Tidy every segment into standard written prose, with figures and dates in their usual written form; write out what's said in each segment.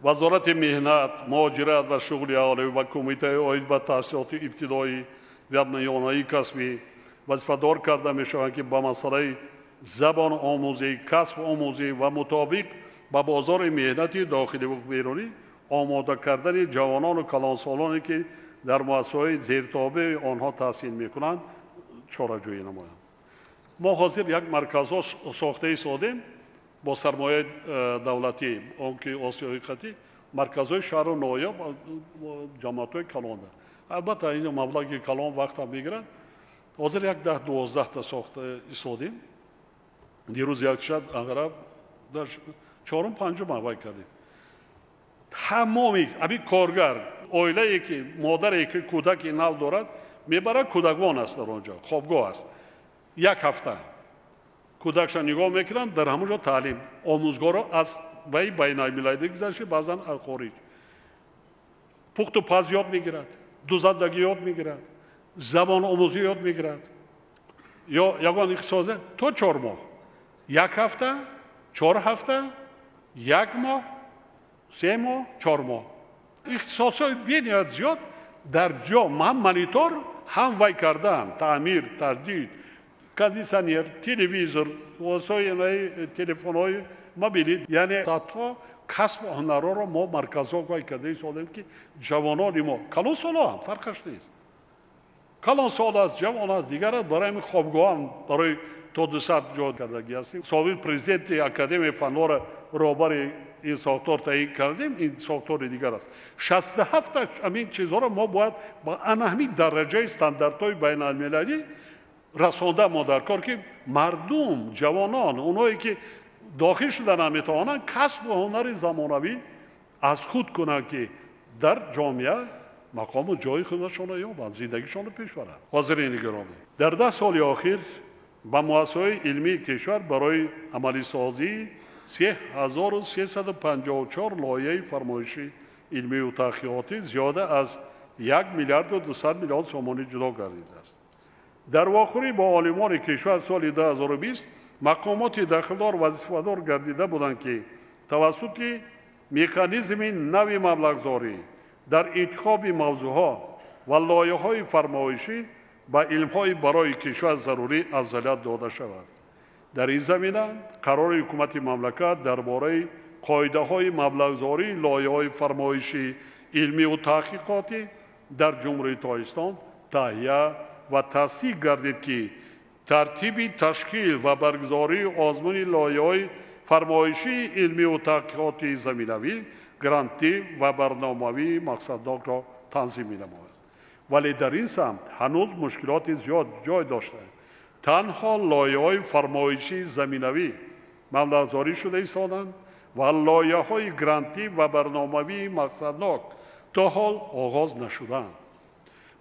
وزارت مهنت، مهاجرت و شغل اهالی و کمیته آید به تحصیلات ابتدایی و میانه‌ای کسبی وظیفه‌دار کرده می‌شوند که با مسئله زبان آموزی، کسب آموزی و مطابق با بازار مهنتی داخلی و بیرونی آماده کردن جوانان و کلانسالانی که در مؤسسه‌های زیرتابع آنها تحصیل می‌کنند چاره‌جویی نمایند. ما حاضر یک مرکز ساخته ایستادیم با سرمایه دولتی آنکه آسیای خطی مرکزهای شهر و نایب جماعت‌های کلان دارد. البته این مبلغ کلان وقت هم می‌گیرد. حاضر یک 10-12 تا ساخته ایستادیم. دیروز یک شب اغرب در 4-5 وای کردیم. تمامی ابی کارگر اویله‌ای که مادری که کودک نو دارد میبره کودکوان است در آنجا خوابگاه است. یک هفته کودکش نگاه میکنن در همونجا تعلیم آموزگار از وی بین المللی گذشته بعضا خارج پخت و پز یاد میگیرد دوزدگی یاد میگیرد زبان آموزی یاد میگیرد یا یگان اختصاصه تا 4 ماه 1 هفته 4 هفته 1 ماه 3 ماه 4 ماه اختصاصهای بینیاد زیاد در جا هم مانیتور هم وی کردن تعمیر تجدید کندیشنر تلویزیون وسایل تلفن‌های موبیل یعنی تا کسب هنرها را ما مرکزها وی کرده ایستادیم که جوانان ما کلان سالا هم فرقش نیست کلان سال است جوان است دیگر برای این خوابگاه هم برای تا 200 جا کردگی هستیم سابق پرزیدنت اکادمی فنون رهبر این ساختار تعیین کردیم این ساختار دیگر است 67 همین چیزها را ما باید با همین درجه استانداردهای بین المللی رسانده ما در کار که مردم جوانان اونایی که داخل شدن نمیتوانند کسب و هنر زمانوی از خود کنند که در جامعه مقام و جای خودشان را یابند زندگیشان را پیش برند. حاضرین گرامی در 10 سال اخیر با مؤسسه‌های علمی کشور برای عملی سازی 3354 لایحه فرمایشی علمی و تحقیقاتی زیاده از 1 میلیارد و 200 میلیون سومانی جدا گردیده است. در واخوری با عالمان کشور سال 2020 مقامات داخلدار وظیفه‌دار گردیده بودند که توسط مکانیزم نوی مبلغ‌زاری در انتخاب موضوعها و لایحه‌های فرمایشی با علم‌های برای کشور ضروری افضلیت داده شود. در این زمینه قرار حکومت مملکت درباره قاعده‌های مبلغ‌زاری لایحه‌های فرمایشی علمی و تحقیقاتی در جمهوری تاجیکستان تهیه و تصدیق گردید که ترتیب تشکیل و برگزاری آزمون لایحه‌های فرمایشی علمی و تحقیقاتی زمینوی گرانتی و برنامه‌ای مقصدناک را تنظیم می‌نماید. ولی در این سمت هنوز مشکلات زیاد جای داشته تنها لایحه‌های فرمایشی زمینوی مبلغ‌زاری شده ایستادند و لایحه‌های گرانتی و برنامه‌ای مقصدناک تا حال آغاز نشدند.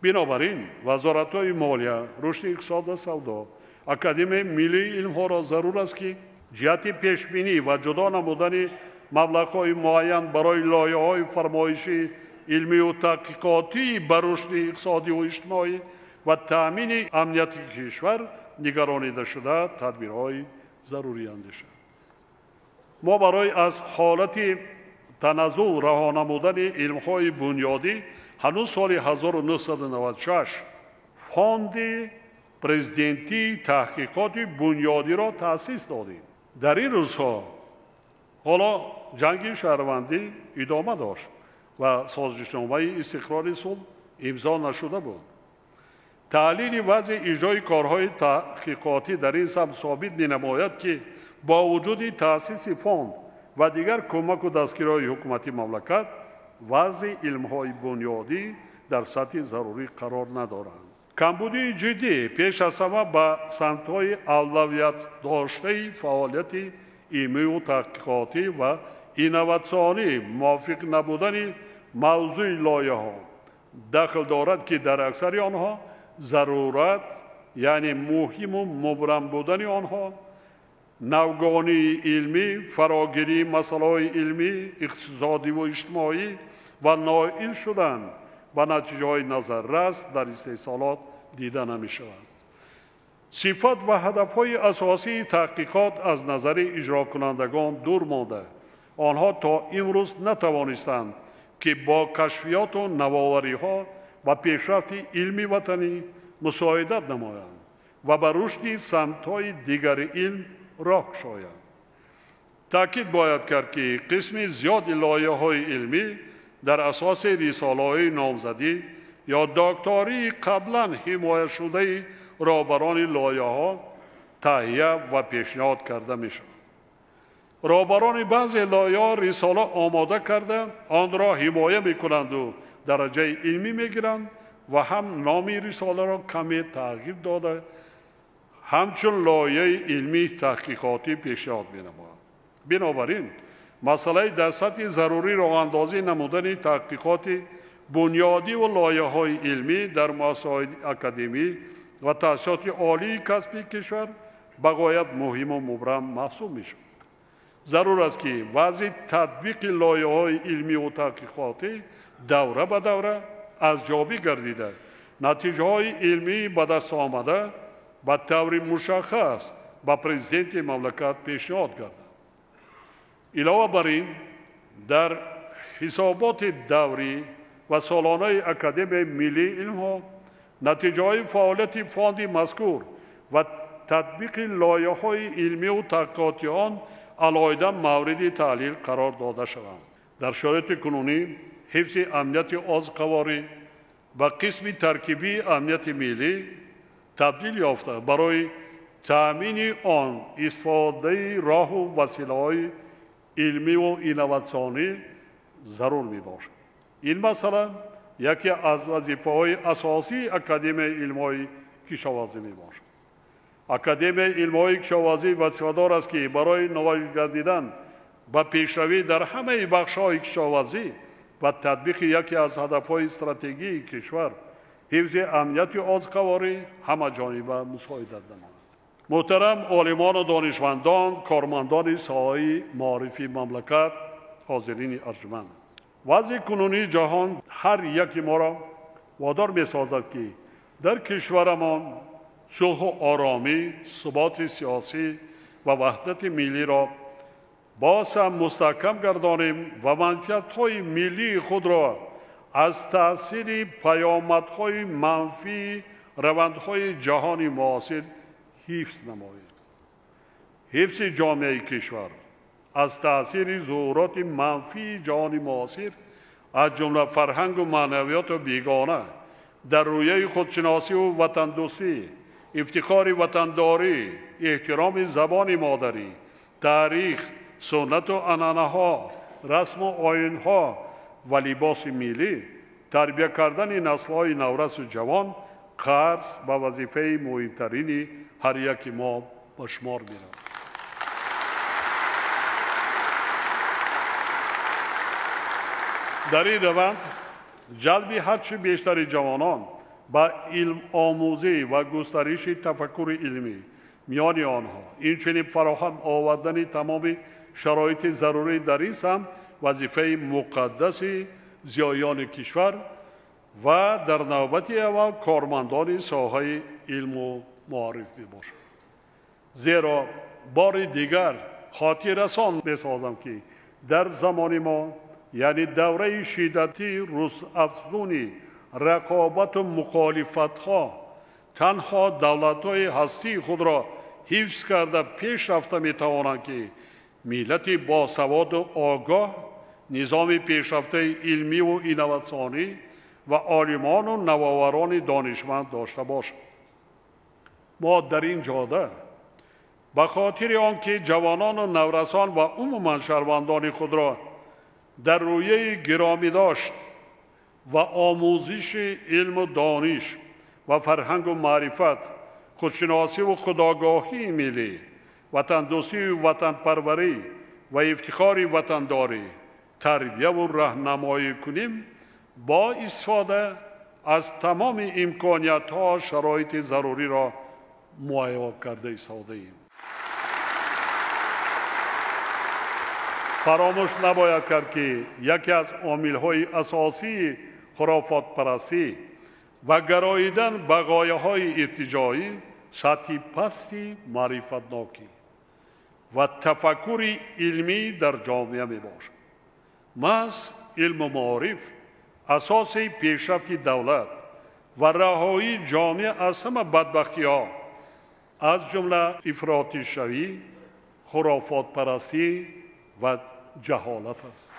بنابراین وزارت‌های مالیه، رشد اقتصاد و سودا، اکادمی ملی علم‌ها را ضرور است که جهت پیشبینی و جدا نمودن مبلغ‌های معین برای لایحه‌های فرمایشی علمی و تحقیقاتی بر رشد اقتصادی و اجتماعی و تأمین امنیت کشور نگرانیده شده تدبیرهای ضروری اندیشید. ما برای از حالت تنزل رها نمودن علم‌های بنیادی هنوز سال 1996 فوند پرزیدنتی تحقیقات بنیادی را تأسیس دادیم. در این روزها حالا جنگ شهروندی ادامه داشت و سازشنامه استقرار صلح امضا نشده بود. تحلیل وضع اجرای کارهای تحقیقاتی در این سمت ثابت می‌نماید که با وجود تأسیس فوند و دیگر کمک و دستگیرهای حکومتی مملکت وضع علم‌های بنیادی در سطح ضروری قرار ندارند. کمبودی جدی پیش از همه به سمت‌های اولویت داشته فعالیت علمی و تحقیقاتی و اینواتسیونی موافق نبودن موضوع لایحه‌ها دخل دارد که در اکثر آنها ضرورت یعنی مهم و مبرم بودن آنها نوگانی علمی فراگیری مسائل علمی اقتصادی و اجتماعی و نائل شدن و نتیجه های نظررس در استحصالات دیده نمی شود. صفت و هدف های اساسی تحقیقات از نظر اجرا کنندگان دور مانده آنها تا امروز نتوانستند که با کشفیات و نوآوری‌ها و پیشرفت علمی وطنی مساعدت نمایند و به رشد سمت‌های دیگر علم راه گشایند. تأکید باید کرد که قسم زیاد لایحه‌های علمی در اساس رساله‌های نامزدی یا دکتری قبلا حمایت شده رهبران لایحه‌ها تهیه و پیشنهاد کرده می‌شود. رهبران بعضی لایحه‌ها رساله آماده کرده آن را حمایت می‌کنند و درجه علمی می‌گیرند و هم نام رساله را کمی تغییر داده همچون لایحه علمی تحقیقاتی پیشنهاد می‌نمایند. بنابراین مسئله در سطح ضروری راه اندازی نمودن تحقیقات بنیادی و لایحه‌های علمی در مؤسسات اکادمی و تأسیسات عالی کسبی کشور بغایت مهم و مبرم محسوب می‌شود. ضرور است که وضع تطبیق لایحه‌های علمی و تحقیقاتی دوره به دوره ارزیابی گردیده نتیجه‌های علمی به دست آمده به طور مشخص به پرزیدنت مملکت پیشنهاد گردد. علاوه بر این در حسابات دوری و سالانه اکادمی ملی علم‌ها نتیجه‌های فعالیت فاند مذکور و تطبیق لایحه‌های علمی و تحقیقاتی آن علیحده مورد تحلیل قرار داده شوند. در شرایط کنونی حفظ امنیت آذقواری و قسم ترکیبی امنیت ملی تبدیل یافته برای تأمین آن استفاده راه و وسیله‌های علمی و اینواتسیونی ضرور میباشد. این مسئله یکی از وظیفه‌های اساسی اکادمی علم‌های کشاورزی میباشد. اکادمی علم‌های کشاورزی وظیفه‌دار است که برای نمایش گردیدن و پیشروی در همه بخش‌های کشاورزی و تطبیق یکی از هدف‌های استراتژی کشور حفظ امنیت آذقواری همه جانبه مساعدت نماید. محترم عالمان و دانشمندان، کارمندان ساحه معرفی مملکت، حاضرین ارجمند، وضع کنونی جهان هر یک ما را وادار می‌سازد که در کشورمان صلح و آرامی، ثبات سیاسی و وحدت ملی را باز هم مستحکم گردانیم و منفعت‌های ملی خود را از تأثیر پیامدهای منفی روندهای جهانی معاصر حفظ نماییم. حفظ جامعه کشور از تأثیر ظهورات منفی جهانی معاصر از جمله فرهنگ و معنویات بیگانه در رویه خودشناسی و وطن دوستی، افتخار وطنداری، احترام زبان مادری، تاریخ، سنت و عنعنه‌ها، رسم و آیین‌ها و لباس ملی، تربیت کردن نسل‌های نورس و جوان قرض به وظیفه مهمترین هر یک ما به شمار می‌رود. در این روند جلب هرچه بیشتر جوانان به علم آموزی و گسترش تفکر علمی میان آنها، اینچنین فراهم آوردن تمام شرایط ضروری در این سمت وظیفه مقدس زیایان کشور و در نوبت اول کارمندان ساحه علم و معارف میباشد. زیرا بار دیگر خاطر رسان میسازم که در زمان ما یعنی دوره شدتی روزافزون رقابت و مخالفت‌ها تنها دولت‌های هستی خود را حفظ کرده پیش رفته می‌توانند که ملت باسواد و آگاه، نظام پیشرفته علمی و اینواتسیونی و عالمان و نوآوران دانشمند داشته باشد. ما در این جاده به خاطر آنکه جوانان و نورسان و عموما شهروندان خود را در رویه گرامی داشت و آموزش علم و دانش و فرهنگ و معرفت، خودشناسی و خودآگاهی ملی، وطن دوستی و وطن پروری و افتخار وطنداری تربیت و راهنمایی کنیم، با استفاده از تمام امکانیت‌ها شرایط ضروری را مهیا کرده ایستاده ایم. فراموش نباید کرد که یکی از عامل‌های اساسی خرافات پرستی و گراییدن به غایه‌های ارتجاعی سطح پستی معرفت‌ناکی و تفکر علمی در جامعه می باشد. محض علم و معارف اساس پیشرفت دولت و رهایی جامعه از همه بدبختی ها از جمله افراطی شوی، خرافات پرستی و جهالت است.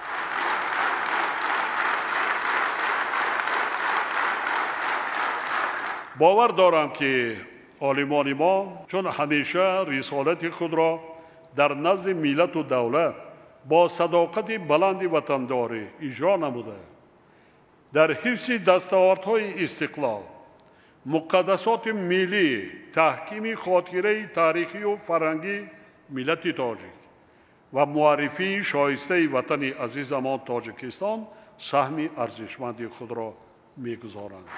باور دارم که عالمان ما چون همیشه رسالت خود را در نزد ملت و دولت با صداقت بلند وطنداری اجرا نموده، در حفظ دستاوردهای استقلال، مقدسات ملی، تحکیم خاطره تاریخی و فرهنگی ملت تاجیک و معرفی شایسته وطن عزیزمان تاجیکستان سهم ارزشمند خود را می‌گذارند.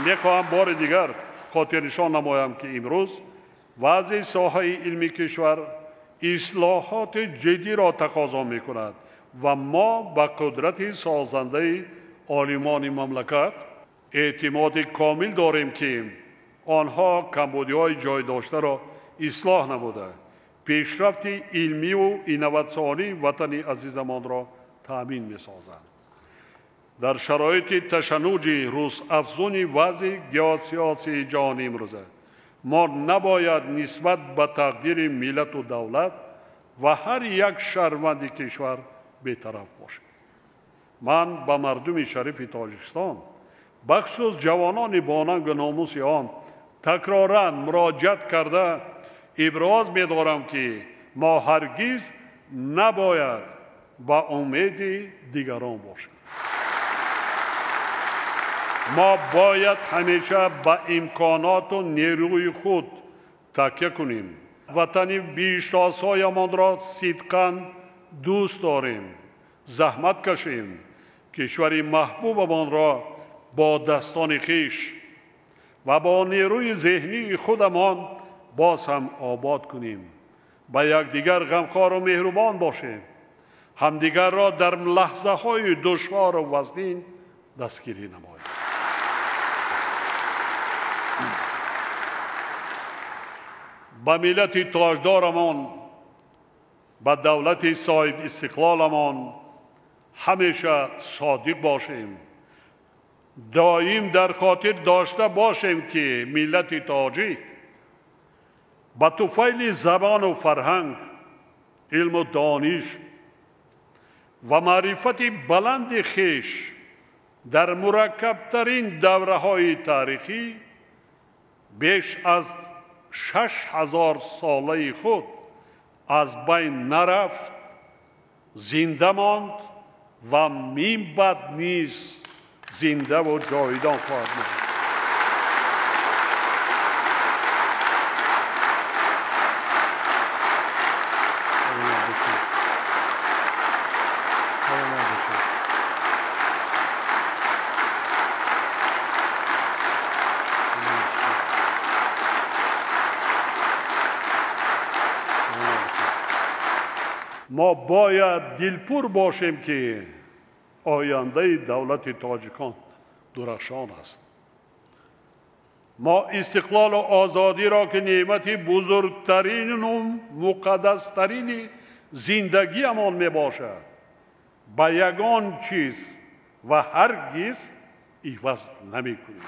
می‌خواهم بار دیگر خاطر نشان نمایم که امروز وضع ساحه علمی کشور اصلاحات جدی را تقاضا می‌کند و ما با قدرت سازنده عالمان مملکت اعتماد کامل داریم که آنها کمبودی‌های جای داشته را اصلاح نموده پیشرفت علمی و اینواتسیونی وطن عزیزمان را تأمین می‌سازند. در شرایط تشنج روز افزون وضع گیاه‌سیاسی جهانی امروزه ما نباید نسبت به تقدیر ملت و دولت و هر یک شهروند کشور بی‌طرف باشیم. من به مردم شریف تاجیکستان بخصوص جوانان باننگ و ناموس آن تکرارا مراجعت کرده ابراز می‌دارم که ما هرگز نباید با امید دیگران باشیم. ما باید همیشه به امکانات و نیروی خود تکیه کنیم. وطن بیشناسایمان را صدقاً دوست داریم. زحمت کشیم. کشور محبوبمان را با دستان خویش و با نیروی ذهنی خودمان باز هم آباد کنیم. با یکدیگر غمخوار و مهربان باشیم. همدیگر را در لحظه های دشوار و وزنین دستگیری نماییم. با ملت تاجدارمان، با دولت صاحب استقلالمان همیشه صادق باشیم. دائم در خاطر داشته باشیم که ملت تاجیک با طفیل زبان و فرهنگ، علم و دانش و معرفت بلند خویش در مرکبترین دوره‌های تاریخی بیش از 6000 ساله خود از بین نرفت، زنده ماند و می‌بد نیز زنده و جاودان خواهد ماند. ما باید دلپور باشیم که آینده دولت تاجیکان درخشان است. ما استقلال و آزادی را که نعمت بزرگترین و مقدسترین زندگیمان می باشد با یگان چیز و هرگز عوض نمی کنیم.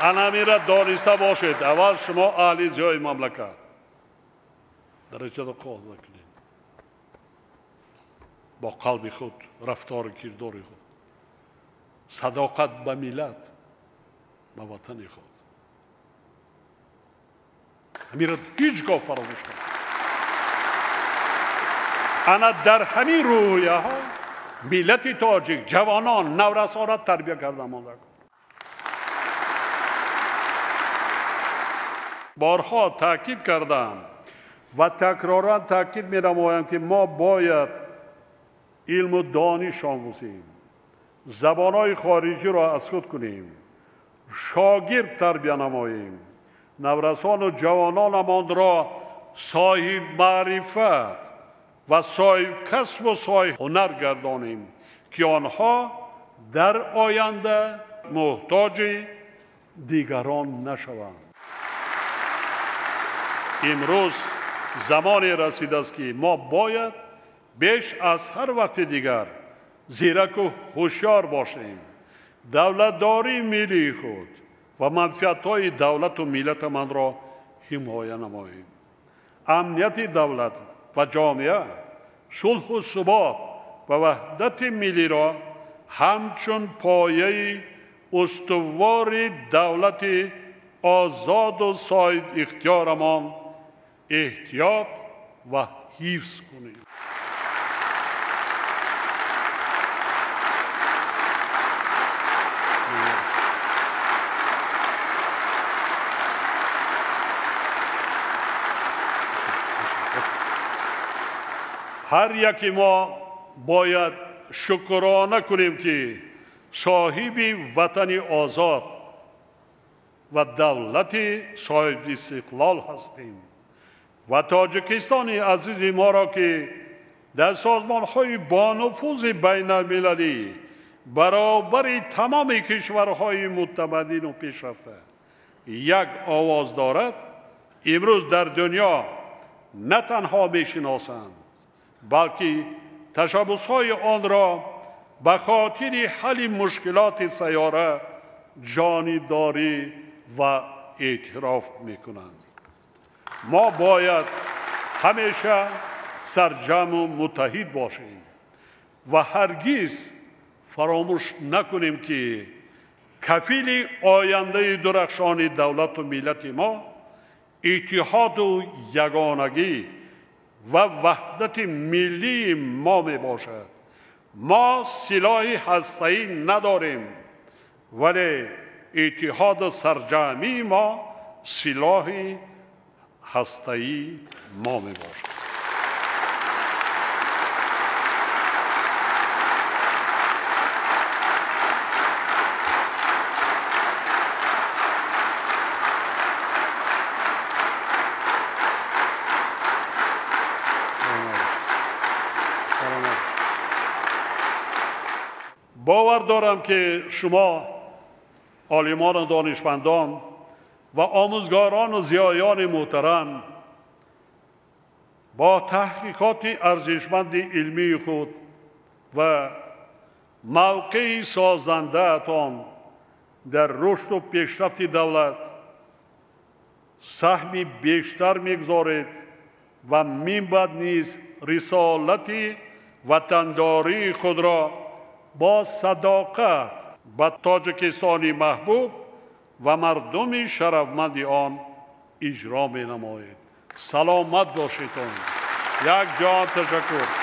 انامیره دانسته باشید. اول شما اهل جای مملکت درجه را قابل کنید با قلب خود، رفتار و کردار خود، صداقت به ملت، به وطن خود. امیره هیچگاه فراموش کنید. انا در همین رویه ها ملت تاجیک جوانان نورسان را تربیه کرده مانده. بارها تاکید کردم و تکرارا تاکید می نمایم که ما باید علم و دانش آموزیم، زبانهای خارجی را از خود کنیم، شاگرد تربیت نماییم. نورسان و جوانانمان را صاحب معرفت و صاحب کسب و صاحب هنر گردانیم که آنها در آینده محتاج دیگران نشوند. امروز زمانی رسیده است که ما باید بیش از هر وقت دیگر زیرک و هوشیار باشیم. دولتداری ملی خود و منفعت‌های دولت و ملت من را حمایت نماییم. امنیت دولت و جامعه، صلح و ثبات و وحدت ملی را همچون پایه استوار دولت آزاد و صاحب اختیارمان احتیاط و حفظ کنیم. هر یکی ما باید شکرانه کنیم که صاحب وطن آزاد و دولت صاحب استقلال هستیم و تاجیکستان عزیز ما را که در سازمان‌های بانفوذ بین المللی برابر تمام کشورهای متمدن و پیشرفته یک آواز دارد، امروز در دنیا نه تنها میشناسند بلکه تشبس‌های آن را به خاطر حل مشکلات سیاره جانبداری و اعتراف میکنند. ما باید همیشه سرجم و متحد باشیم و هرگز فراموش نکنیم که کفیل آینده درخشان دولت و ملت ما اتحاد و یگانگی و وحدت ملی ما می باشد. ما سلاح هسته‌ای نداریم ولی اتحاد سرجمی ما سلاح هسته‌ای ما می باشد. باور دارم که شما عالمان و دانشمندان و آموزگاران و زیایان محترم با تحقیقات ارزشمند علمی خود و موقع سازنده‌تان در رشد و پیشرفت دولت سهم بیشتر می‌گذارید و می‌باید نیز رسالت وطنداری خود را با صداقت به تاجیکستان محبوب و مردم شرفمند آن اجرا می نمایید. سلامت باشید. یک جان تشکر.